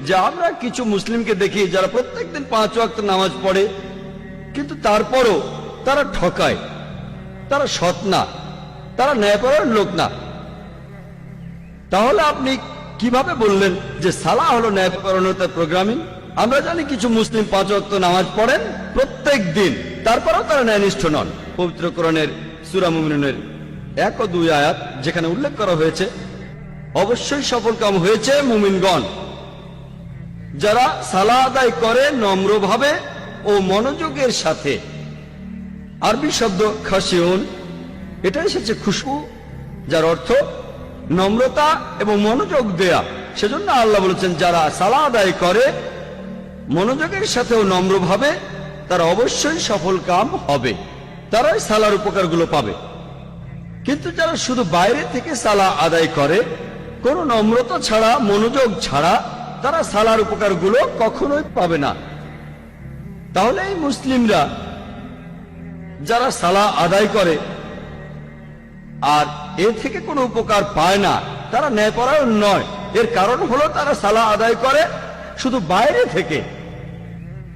যে আমরা কিছু মুসলিমকে দেখি যারা প্রত্যেকদিন 5 ওয়াক্ত নামাজ পড়ে, কিন্তু তারপরও তারা ঠকায়, তারা সৎ না, তারা ন্যায়পরায়ণ লোক না। তাহলে আপনি কিভাবে বললেন যে সালাহ হলো ন্যায়পরায়ণতার প্রোগ্রামিং? আমরা জানি কিছু মুসলিম 5 ওয়াক্ত নামাজ পড়েন প্রত্যেক দিন, তারপরেও তারা ন্যায়নিষ্ঠ নন। পবিত্র কোরআনের সূরা মুমিনুনের 1 ও 2 আয়াত যেখানে উল্লেখ করা হয়েছে, অবশ্যই সফলকাম হয়েছে মুমিনগণ যারা সালাহ আদায় করে নম্রভাবে ও মনোযোগের সাথে। আরবি শব্দ খাশিউন, এটা এসেছে খুশবু, যার অর্থ নম্রতা এবং মনোযোগ দেয়া। সেজন্য আল্লাহ বলেছেন যারা সালাহ আদায় করে মনোযোগের সাথে ও নম্রভাবে তারা অবশ্যই সফল কাম হবে, তারাই সালার উপকারগুলো পাবে। কিন্তু যারা শুধু বাইরে থেকে সালাহ আদায় করে কোনো নম্রতা ছাড়া, মনোযোগ ছাড়া, তারা সালার উপকারগুলো কখনোই পাবে না। তাহলে এই মুসলিমরা যারা সালাহ আদায় করে আর এ থেকে কোনো উপকার পায় না, তারা ন্যায়পরায়ণ নয়। এর কারণ হলো তারা সালাহ আদায় করে শুধু বাইরে থেকে,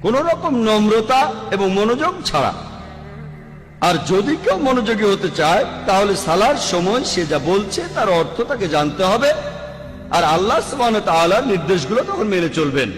কোন রকম নম্রতা এবং মনোযোগ ছাড়া। আর যদি কেউ মনোযোগী হতে চায় তাহলে সালার সময় সে যা বলছে তার অর্থ তাকে জানতে হবে, আর আল্লাহ সুবহানাহু ওয়া তাআলার নির্দেশগুলো তখন মেনে চলবেন।